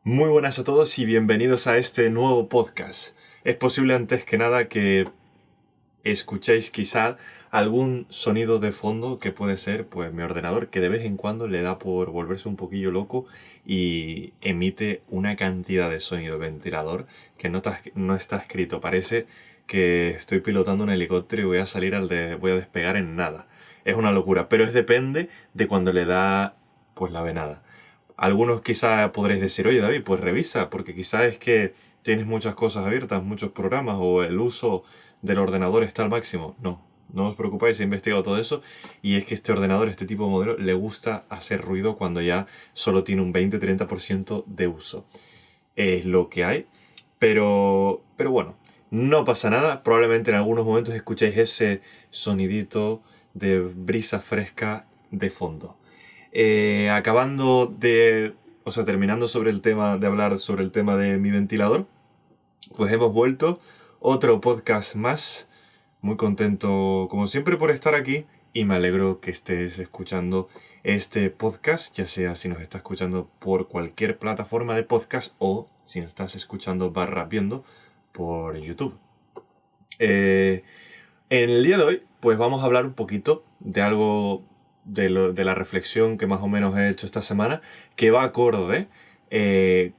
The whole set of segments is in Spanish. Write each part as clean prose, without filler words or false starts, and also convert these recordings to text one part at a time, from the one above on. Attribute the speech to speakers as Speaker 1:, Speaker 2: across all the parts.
Speaker 1: Muy buenas a todos y bienvenidos a este nuevo podcast. Es posible antes que nada que escuchéis quizá algún sonido de fondo que puede ser pues mi ordenador, que de vez en cuando le da por volverse un poquillo loco y emite una cantidad de sonido ventilador que no está escrito. Parece que estoy pilotando un helicóptero y voy a despegar en nada. Es una locura, pero depende de cuando le da pues la venada. Algunos quizá podréis decir, oye David, pues revisa, porque quizá es que tienes muchas cosas abiertas, muchos programas o el uso del ordenador está al máximo. No, no os preocupéis, he investigado todo eso y es que este ordenador, este tipo de modelo, le gusta hacer ruido cuando ya solo tiene un 20-30% de uso. Es lo que hay, pero bueno, no pasa nada. Probablemente en algunos momentos escuchéis ese sonidito de brisa fresca de fondo. Terminando sobre el tema de hablar sobre el tema de mi ventilador, pues hemos vuelto, otro podcast más, muy contento como siempre por estar aquí y me alegro que estés escuchando este podcast, ya sea si nos estás escuchando por cualquier plataforma de podcast o si nos estás escuchando viendo por YouTube. En el día de hoy, pues vamos a hablar un poquito de algo de la reflexión que más o menos he hecho esta semana, que va acorde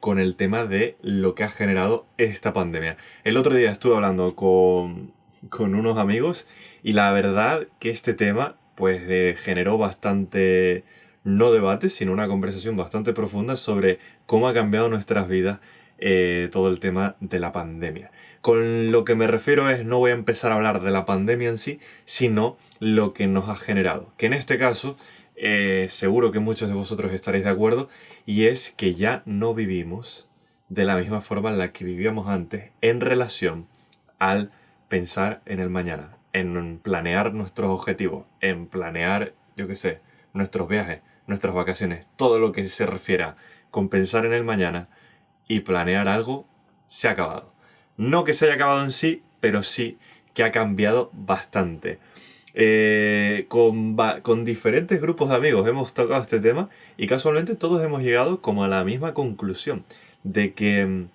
Speaker 1: con el tema de lo que ha generado esta pandemia. El otro día estuve hablando con unos amigos y la verdad que este tema pues generó bastante, no debate, sino una conversación bastante profunda sobre cómo ha cambiado nuestras vidas todo el tema de la pandemia. Con lo que me refiero es, no voy a empezar a hablar de la pandemia en sí, sino lo que nos ha generado. Que en este caso, seguro que muchos de vosotros estaréis de acuerdo, y es que ya no vivimos de la misma forma en la que vivíamos antes en relación al pensar en el mañana, en planear nuestros objetivos, en planear, yo qué sé, nuestros viajes, nuestras vacaciones, todo lo que se refiera con pensar en el mañana y planear algo se ha acabado. No que se haya acabado en sí, pero sí que ha cambiado bastante. Con diferentes grupos de amigos hemos tocado este tema y casualmente todos hemos llegado como a la misma conclusión de que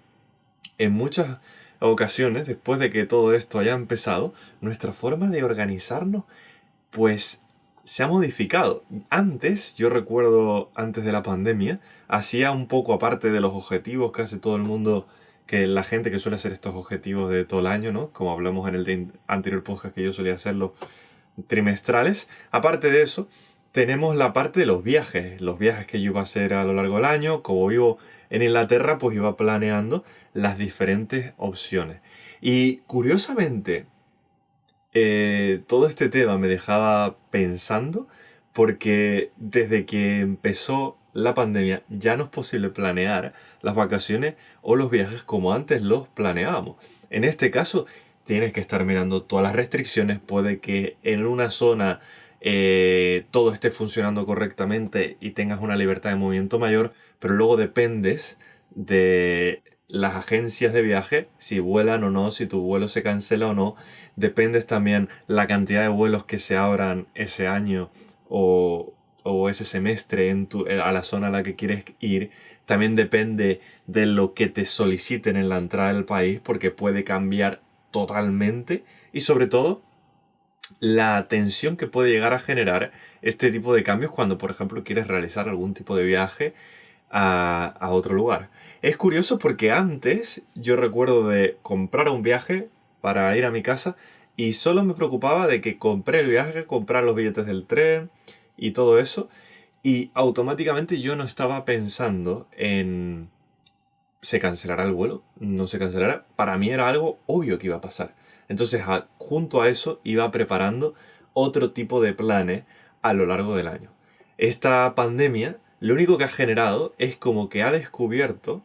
Speaker 1: en muchas ocasiones, después de que todo esto haya empezado, nuestra forma de organizarnos pues se ha modificado. Antes, yo recuerdo antes de la pandemia, hacía un poco aparte de los objetivos que hace todo el mundo, que la gente que suele hacer estos objetivos de todo el año, ¿no? Como hablamos en el anterior podcast que yo solía hacerlo trimestrales. Aparte de eso, tenemos la parte de los viajes que yo iba a hacer a lo largo del año. Como vivo en Inglaterra, pues iba planeando las diferentes opciones. Y curiosamente, todo este tema me dejaba pensando porque desde que empezó la pandemia ya no es posible planear las vacaciones o los viajes como antes los planeábamos. En este caso, tienes que estar mirando todas las restricciones. Puede que en una zona todo esté funcionando correctamente y tengas una libertad de movimiento mayor, pero luego dependes de las agencias de viaje, si vuelan o no, si tu vuelo se cancela o no. Dependes también la cantidad de vuelos que se abran ese año o ese semestre a la zona a la que quieres ir. También depende de lo que te soliciten en la entrada del país, porque puede cambiar totalmente. Y sobre todo, la tensión que puede llegar a generar este tipo de cambios cuando, por ejemplo, quieres realizar algún tipo de viaje a otro lugar. Es curioso porque antes yo recuerdo de comprar un viaje para ir a mi casa y solo me preocupaba de que compré el viaje, comprar los billetes del tren y todo eso, y automáticamente yo no estaba pensando en ¿se cancelará el vuelo? ¿No se cancelará? Para mí era algo obvio que iba a pasar. Entonces, junto a eso, iba preparando otro tipo de planes a lo largo del año. Esta pandemia, lo único que ha generado es como que ha descubierto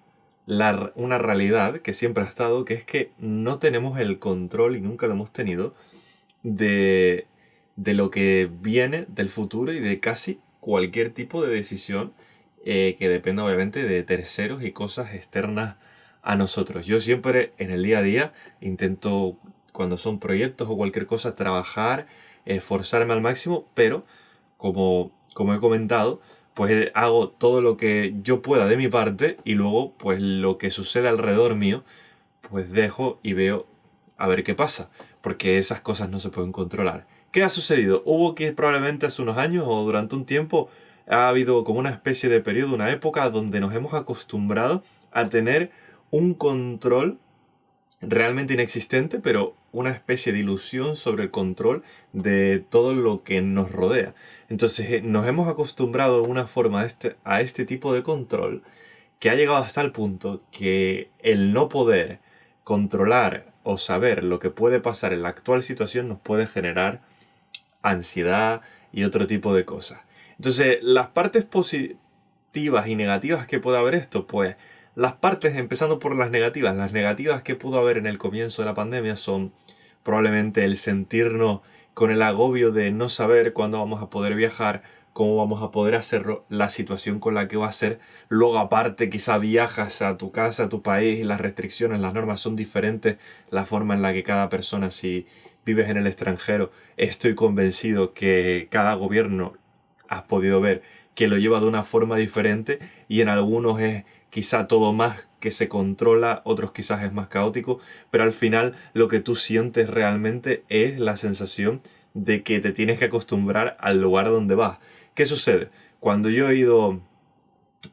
Speaker 1: una realidad que siempre ha estado, que es que no tenemos el control y nunca lo hemos tenido de, de lo que viene del futuro y de casi cualquier tipo de decisión que dependa obviamente de terceros y cosas externas a nosotros. Yo siempre en el día a día intento, cuando son proyectos o cualquier cosa, trabajar, esforzarme al máximo, pero como he comentado, pues hago todo lo que yo pueda de mi parte y luego pues lo que sucede alrededor mío, pues dejo y veo a ver qué pasa, porque esas cosas no se pueden controlar. ¿Qué ha sucedido? Hubo que probablemente hace unos años o durante un tiempo ha habido como una especie de periodo, una época donde nos hemos acostumbrado a tener un control realmente inexistente, pero una especie de ilusión sobre el control de todo lo que nos rodea. Entonces nos hemos acostumbrado de alguna forma a este tipo de control que ha llegado hasta el punto que el no poder controlar o saber lo que puede pasar en la actual situación nos puede generar ansiedad y otro tipo de cosas. Entonces, las partes positivas y negativas que puede haber esto, pues las partes, empezando por las negativas que pudo haber en el comienzo de la pandemia son probablemente el sentirnos con el agobio de no saber cuándo vamos a poder viajar, cómo vamos a poder hacerlo, la situación con la que va a ser. Luego aparte quizá viajas a tu casa, a tu país y las restricciones, las normas son diferentes, la forma en la que cada persona, si vives en el extranjero, estoy convencido que cada gobierno, has podido ver, que lo lleva de una forma diferente y en algunos es quizá todo más que se controla, otros quizás es más caótico, pero al final lo que tú sientes realmente es la sensación de que te tienes que acostumbrar al lugar donde vas. ¿Qué sucede? Cuando yo he ido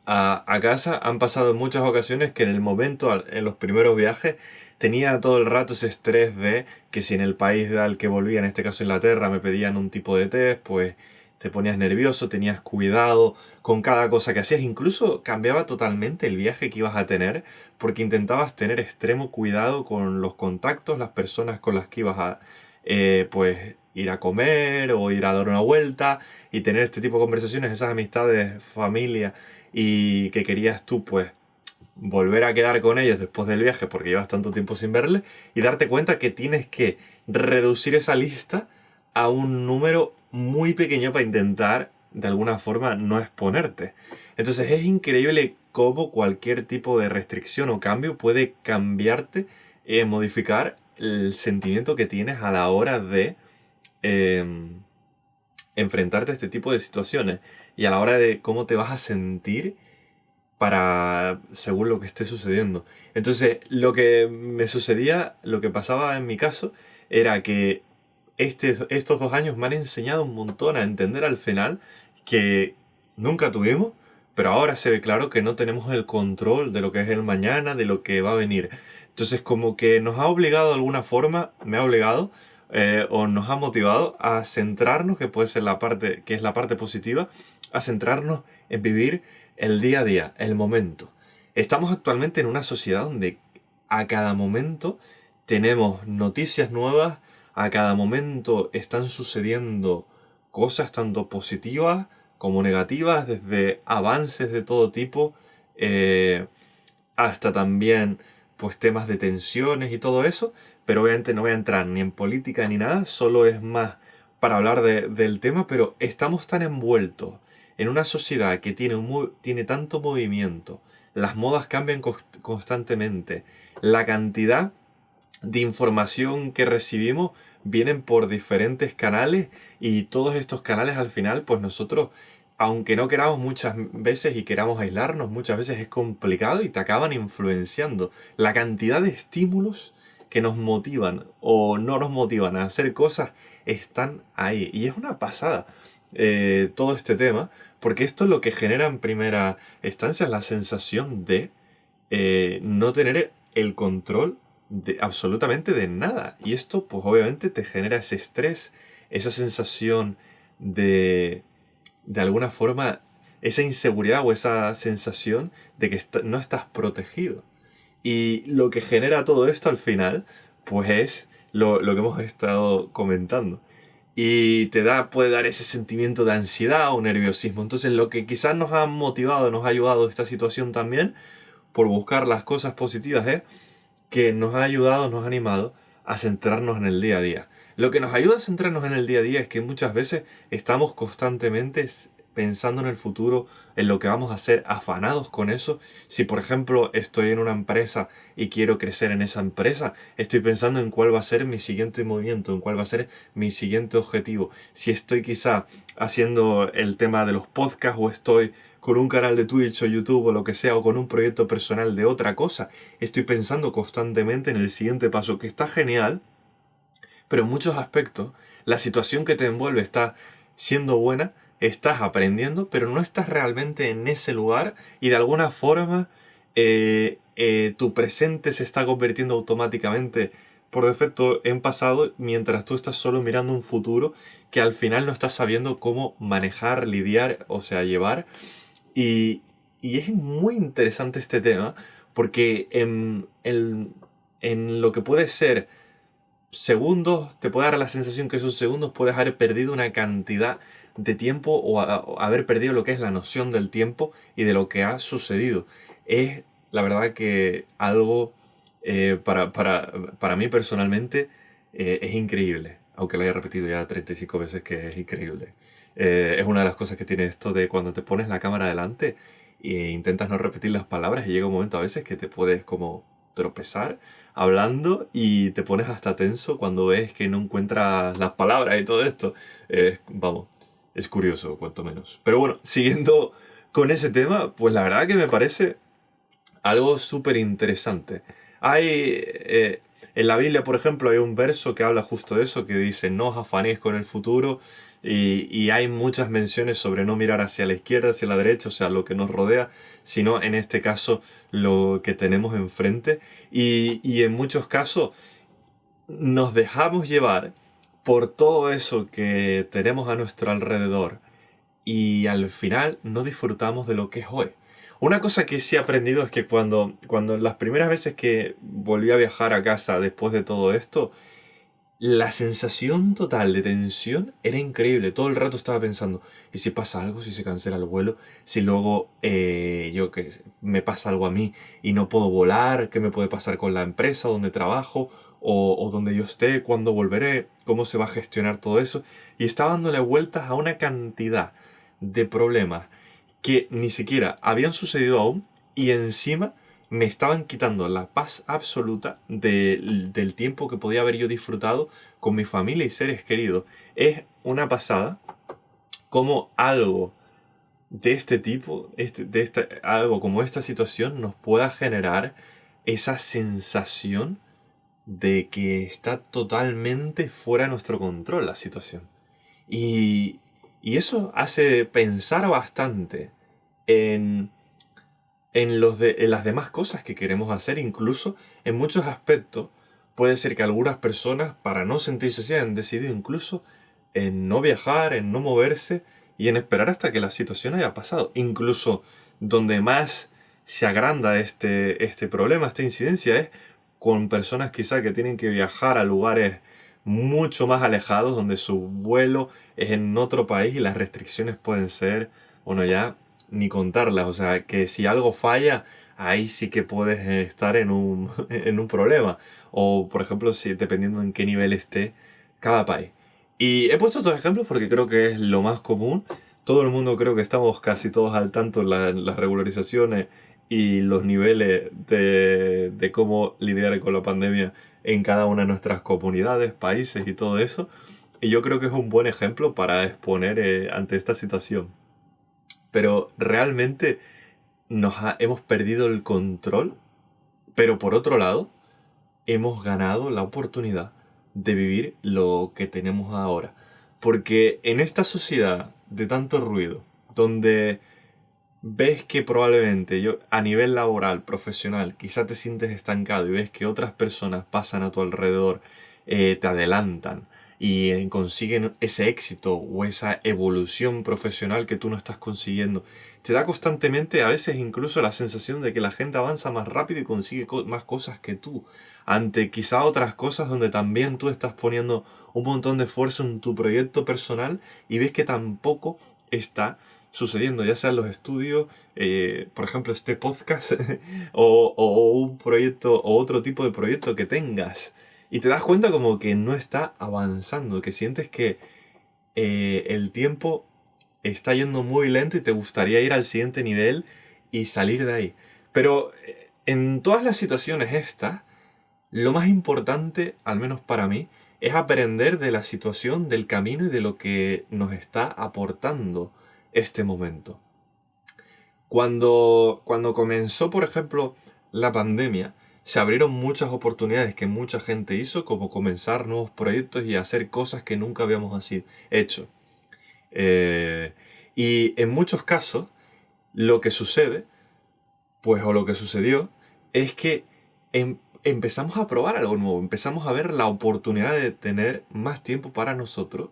Speaker 1: a casa han pasado muchas ocasiones que en el momento, en los primeros viajes, tenía todo el rato ese estrés de que si en el país al que volvía, en este caso Inglaterra, me pedían un tipo de test, pues te ponías nervioso, tenías cuidado con cada cosa que hacías, incluso cambiaba totalmente el viaje que ibas a tener, porque intentabas tener extremo cuidado con los contactos, las personas con las que ibas a, pues, ir a comer o ir a dar una vuelta y tener este tipo de conversaciones, esas amistades, familia y que querías tú pues volver a quedar con ellos después del viaje porque llevas tanto tiempo sin verles y darte cuenta que tienes que reducir esa lista a un número muy pequeño para intentar de alguna forma no exponerte. Entonces es increíble cómo cualquier tipo de restricción o cambio puede cambiarte, modificar el sentimiento que tienes a la hora de em, enfrentarte a este tipo de situaciones y a la hora de cómo te vas a sentir para según lo que esté sucediendo. Entonces, lo que me sucedía, lo que pasaba en mi caso, era que estos 2 años me han enseñado un montón a entender al final que nunca tuvimos, pero ahora se ve claro que no tenemos el control de lo que es el mañana, de lo que va a venir. Entonces, como que nos ha obligado de alguna forma, me ha obligado, o nos ha motivado a centrarnos, que puede ser la parte, que es la parte positiva, a centrarnos en vivir el día a día, el momento. Estamos actualmente en una sociedad donde a cada momento tenemos noticias nuevas, a cada momento están sucediendo cosas tanto positivas como negativas, desde avances de todo tipo, eh, hasta también pues temas de tensiones y todo eso, pero obviamente no voy a entrar ni en política ni nada, solo es más para hablar del tema, pero estamos tan envueltos en una sociedad que tiene tanto movimiento, las modas cambian constantemente, la cantidad de información que recibimos vienen por diferentes canales y todos estos canales al final, pues nosotros, aunque no queramos muchas veces y queramos aislarnos, muchas veces es complicado y te acaban influenciando. La cantidad de estímulos que nos motivan o no nos motivan a hacer cosas están ahí. Y es una pasada todo este tema, porque esto lo que genera en primera instancia es la sensación de no tener el control de absolutamente de nada. Y esto, pues obviamente te genera ese estrés, esa sensación de alguna forma, esa inseguridad o esa sensación de que no estás protegido. Y lo que genera todo esto al final, pues es lo que hemos estado comentando. Y puede dar ese sentimiento de ansiedad o nerviosismo. Entonces, lo que quizás nos ha motivado, nos ha ayudado esta situación también, por buscar las cosas positivas, es que nos ha ayudado, nos ha animado a centrarnos en el día a día. Lo que nos ayuda a centrarnos en el día a día es que muchas veces estamos constantemente pensando en el futuro, en lo que vamos a hacer, afanados con eso. Si por ejemplo estoy en una empresa y quiero crecer en esa empresa, estoy pensando en cuál va a ser mi siguiente movimiento, en cuál va a ser mi siguiente objetivo. Si estoy quizá haciendo el tema de los podcasts o estoy con un canal de Twitch o YouTube o lo que sea, o con un proyecto personal de otra cosa, estoy pensando constantemente en el siguiente paso, que está genial, pero en muchos aspectos la situación que te envuelve está siendo buena, estás aprendiendo, pero no estás realmente en ese lugar y de alguna forma tu presente se está convirtiendo automáticamente por defecto en pasado mientras tú estás solo mirando un futuro que al final no estás sabiendo cómo manejar, lidiar, o sea, llevar. Y, y es muy interesante este tema porque en lo que puede ser segundos, te puede dar la sensación que esos segundos puedes haber perdido una cantidad de tiempo o haber perdido lo que es la noción del tiempo y de lo que ha sucedido. Es la verdad que algo para mí personalmente es increíble, aunque lo haya repetido ya 35 veces que es increíble. Es una de las cosas que tiene esto de cuando te pones la cámara delante e intentas no repetir las palabras y llega un momento a veces que te puedes como tropezar hablando y te pones hasta tenso cuando ves que no encuentras las palabras y todo esto. Vamos, es curioso, cuanto menos. Pero bueno, siguiendo con ese tema, pues la verdad que me parece algo súper interesante. En la Biblia, por ejemplo, hay un verso que habla justo de eso, que dice, no os afanéis con el futuro, y hay muchas menciones sobre no mirar hacia la izquierda, hacia la derecha, o sea, lo que nos rodea, sino en este caso lo que tenemos enfrente. Y en muchos casos nos dejamos llevar por todo eso que tenemos a nuestro alrededor y al final no disfrutamos de lo que es hoy. Una cosa que sí he aprendido es que cuando las primeras veces que volví a viajar a casa después de todo esto, la sensación total de tensión era increíble. Todo el rato estaba pensando, ¿y si pasa algo? ¿Si se cancela el vuelo? ¿Si luego me pasa algo a mí y no puedo volar? ¿Qué me puede pasar con la empresa donde trabajo? O donde yo esté, ¿cuándo volveré? ¿Cómo se va a gestionar todo eso? Y estaba dándole vueltas a una cantidad de problemas que ni siquiera habían sucedido aún y encima me estaban quitando la paz absoluta del tiempo que podía haber yo disfrutado con mi familia y seres queridos. Es una pasada como algo de este tipo, algo como esta situación nos pueda generar esa sensación de que está totalmente fuera de nuestro control la situación. Y, y eso hace pensar bastante en en las demás cosas que queremos hacer, incluso en muchos aspectos. Puede ser que algunas personas, para no sentirse así, han decidido incluso en no viajar, en no moverse y en esperar hasta que la situación haya pasado. Incluso donde más se agranda este problema, esta incidencia, es con personas quizá que tienen que viajar a lugares mucho más alejados, donde su vuelo es en otro país y las restricciones pueden ser, bueno, ya ni contarlas. O sea, que si algo falla, ahí sí que puedes estar en en un problema. O, por ejemplo, si, dependiendo en qué nivel esté cada país. Y he puesto estos ejemplos porque creo que es lo más común. Todo el mundo creo que estamos casi todos al tanto en las regularizaciones y los niveles de cómo lidiar con la pandemia en cada una de nuestras comunidades, países y todo eso. Y yo creo que es un buen ejemplo para exponer ante esta situación. Pero realmente hemos perdido el control, pero por otro lado, hemos ganado la oportunidad de vivir lo que tenemos ahora. Porque en esta sociedad de tanto ruido, donde ves que probablemente yo a nivel laboral, profesional, quizá te sientes estancado y ves que otras personas pasan a tu alrededor, te adelantan y consiguen ese éxito o esa evolución profesional que tú no estás consiguiendo. Te da constantemente a veces incluso la sensación de que la gente avanza más rápido y consigue más cosas que tú. Ante quizá otras cosas donde también tú estás poniendo un montón de esfuerzo en tu proyecto personal y ves que tampoco está sucediendo, ya sean los estudios, por ejemplo, este podcast, o un proyecto, o otro tipo de proyecto que tengas. Y te das cuenta como que no está avanzando, que sientes que el tiempo está yendo muy lento y te gustaría ir al siguiente nivel y salir de ahí. Pero en todas las situaciones estas, lo más importante, al menos para mí, es aprender de la situación, del camino y de lo que nos está aportando este momento. Cuando comenzó, por ejemplo, la pandemia, se abrieron muchas oportunidades que mucha gente hizo, como comenzar nuevos proyectos y hacer cosas que nunca habíamos así hecho. Eh, y en muchos casos, lo que sucede, pues, o lo que sucedió, es que empezamos a probar algo nuevo, empezamos a ver la oportunidad de tener más tiempo para nosotros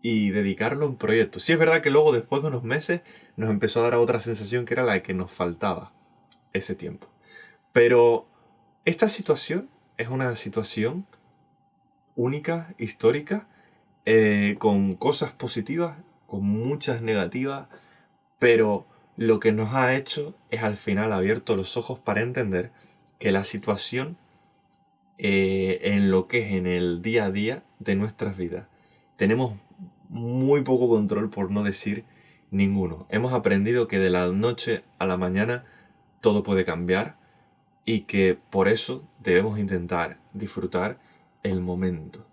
Speaker 1: y dedicarlo a un proyecto. Sí es verdad que luego, después de unos meses, nos empezó a dar otra sensación que era la que nos faltaba ese tiempo. Pero esta situación es una situación única, histórica, con cosas positivas, con muchas negativas, pero lo que nos ha hecho es al final abierto los ojos para entender que la situación en lo que es en el día a día de nuestras vidas tenemos muy poco control, por no decir ninguno. Hemos aprendido que de la noche a la mañana todo puede cambiar y que por eso debemos intentar disfrutar el momento.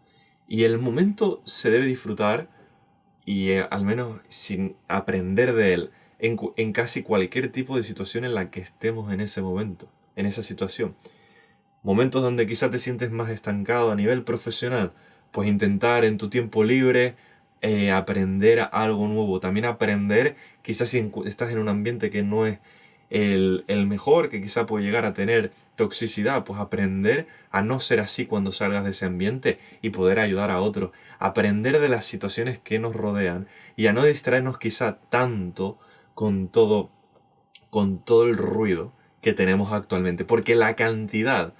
Speaker 1: Y el momento se debe disfrutar y al menos sin aprender de él en casi cualquier tipo de situación en la que estemos en ese momento, en esa situación. Momentos donde quizás te sientes más estancado a nivel profesional, pues intentar en tu tiempo libre aprender algo nuevo. También aprender, quizás si estás en un ambiente que no es el mejor, que quizás puede llegar a tener toxicidad, pues aprender a no ser así cuando salgas de ese ambiente y poder ayudar a otros. Aprender de las situaciones que nos rodean y a no distraernos quizá tanto con todo el ruido que tenemos actualmente. Porque la cantidad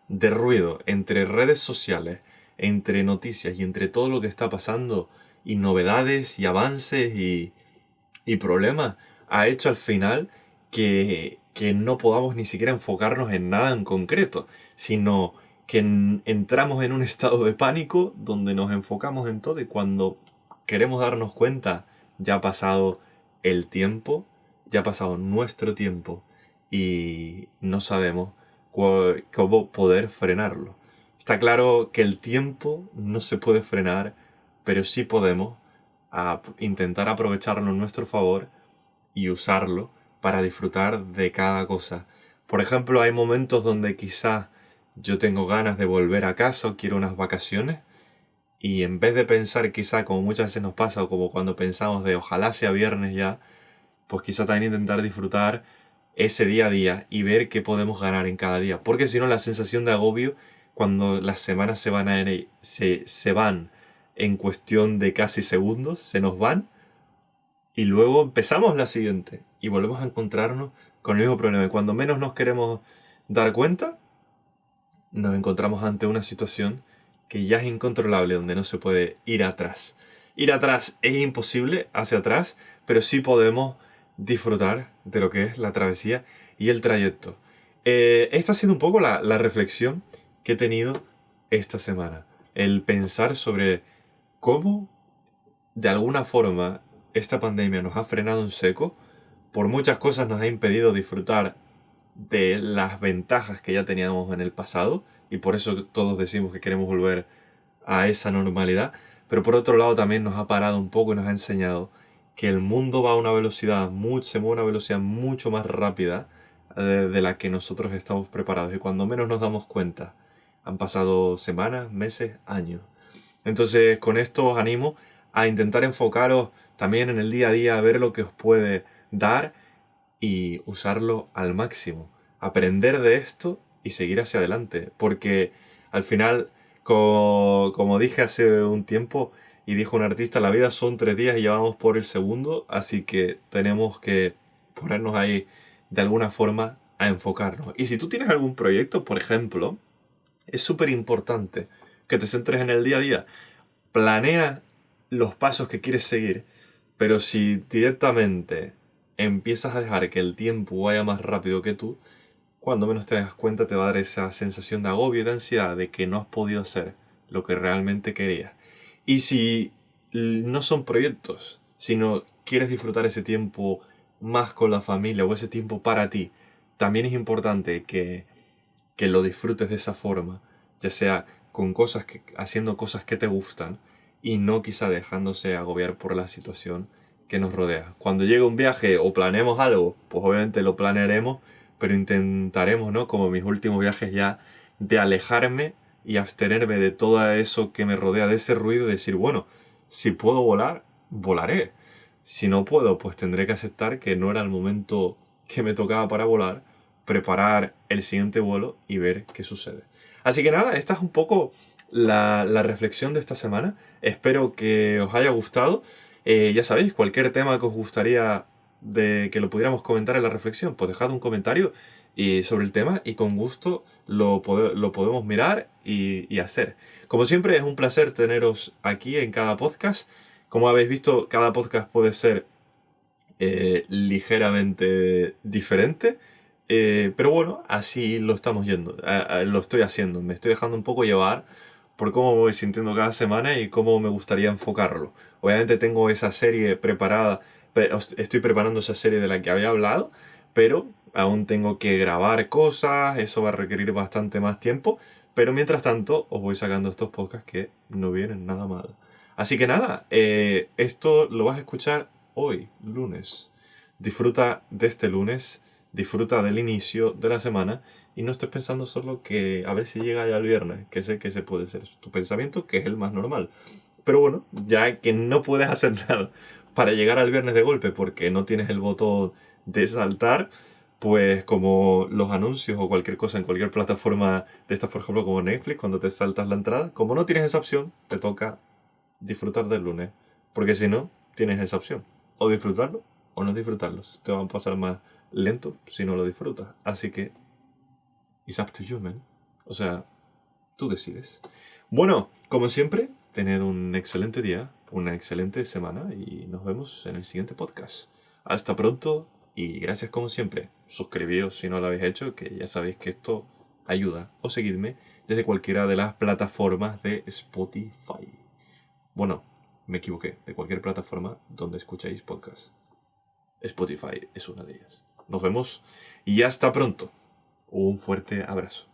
Speaker 1: de ruido entre redes sociales, entre noticias y entre todo lo que está pasando, y novedades y avances y problemas, ha hecho al final que no podamos ni siquiera enfocarnos en nada en concreto, sino que entramos en un estado de pánico donde nos enfocamos en todo y cuando queremos darnos cuenta ya ha pasado el tiempo, ya ha pasado nuestro tiempo y no sabemos cómo poder frenarlo. Está claro que el tiempo no se puede frenar, pero sí podemos intentar aprovecharlo en nuestro favor y usarlo para disfrutar de cada cosa. Por ejemplo, hay momentos donde quizás yo tengo ganas de volver a casa o quiero unas vacaciones y en vez de pensar quizá como muchas veces nos pasa o como cuando pensamos de ojalá sea viernes ya, pues quizá también intentar disfrutar ese día a día y ver qué podemos ganar en cada día. Porque si no, la sensación de agobio cuando las semanas se van en cuestión de casi segundos, se nos van y luego empezamos la siguiente y volvemos a encontrarnos con el mismo problema. Y cuando menos nos queremos dar cuenta, nos encontramos ante una situación que ya es incontrolable, donde no se puede ir atrás. Ir atrás es imposible, hacia atrás, pero sí podemos disfrutar de lo que es la travesía y el trayecto. Esta ha sido un poco la reflexión que he tenido esta semana. El pensar sobre cómo, de alguna forma, esta pandemia nos ha frenado en seco, por muchas cosas nos ha impedido disfrutar de las ventajas que ya teníamos en el pasado y por eso todos decimos que queremos volver a esa normalidad, pero por otro lado también nos ha parado un poco y nos ha enseñado que el mundo va a una velocidad, se mueve a una velocidad mucho más rápida de la que nosotros estamos preparados y cuando menos nos damos cuenta han pasado semanas, meses, años. Entonces con esto os animo a intentar enfocaros también en el día a día, a ver lo que os puede dar y usarlo al máximo. Aprender de esto y seguir hacia adelante. Porque al final, como dije hace un tiempo y dijo un artista, la vida son 3 días y ya vamos por el segundo, así que tenemos que ponernos ahí de alguna forma a enfocarnos. Y si tú tienes algún proyecto, por ejemplo, es súper importante que te centres en el día a día. Planea los pasos que quieres seguir, pero si directamente empiezas a dejar que el tiempo vaya más rápido que tú, cuando menos te das cuenta te va a dar esa sensación de agobio y de ansiedad de que no has podido hacer lo que realmente querías. Y si no son proyectos, sino quieres disfrutar ese tiempo más con la familia o ese tiempo para ti, también es importante que lo disfrutes de esa forma, ya sea con haciendo cosas que te gustan y no quizá dejándose agobiar por la situación que nos rodea. Cuando llegue un viaje o planeemos algo, pues obviamente lo planearemos, pero intentaremos, ¿no? Como mis últimos viajes ya, de alejarme y abstenerme de todo eso que me rodea, de ese ruido, y decir, bueno, si puedo volar, volaré. Si no puedo, pues tendré que aceptar que no era el momento que me tocaba para volar, preparar el siguiente vuelo y ver qué sucede. Así que nada, esta es un poco la reflexión de esta semana. Espero que os haya gustado. Ya sabéis, cualquier tema que os gustaría de que lo pudiéramos comentar en la reflexión, pues dejad un comentario sobre el tema y con gusto lo podemos mirar y hacer. Como siempre, es un placer teneros aquí en cada podcast. Como habéis visto, cada podcast puede ser ligeramente diferente. Pero bueno, así lo estamos yendo, lo estoy haciendo, me estoy dejando un poco llevar por cómo me voy sintiendo cada semana y cómo me gustaría enfocarlo. Obviamente tengo esa serie preparada, estoy preparando esa serie de la que había hablado, pero aún tengo que grabar cosas, eso va a requerir bastante más tiempo, pero mientras tanto os voy sacando estos podcasts que no vienen nada mal. Así que nada, esto lo vas a escuchar hoy, lunes. Disfruta de este lunes, disfruta del inicio de la semana y no estés pensando solo que a ver si llega ya el viernes, que sé que ese puede ser tu pensamiento, que es el más normal. Pero bueno, ya que no puedes hacer nada para llegar al viernes de golpe porque no tienes el botón de saltar, pues como los anuncios o cualquier cosa en cualquier plataforma de estas, por ejemplo, como Netflix, cuando te saltas la entrada, como no tienes esa opción, te toca disfrutar del lunes. Porque si no, tienes esa opción. O disfrutarlo o no disfrutarlo. Te van a pasar más lento si no lo disfrutas. Así que, it's up to you, man. O sea, tú decides. Bueno, como siempre, tened un excelente día, una excelente semana y nos vemos en el siguiente podcast. Hasta pronto y gracias como siempre. Suscribíos si no lo habéis hecho, que ya sabéis que esto ayuda. O seguidme desde cualquiera de las plataformas de Spotify. Bueno, me equivoqué, de cualquier plataforma donde escucháis podcast. Spotify es una de ellas. Nos vemos y hasta pronto. Un fuerte abrazo.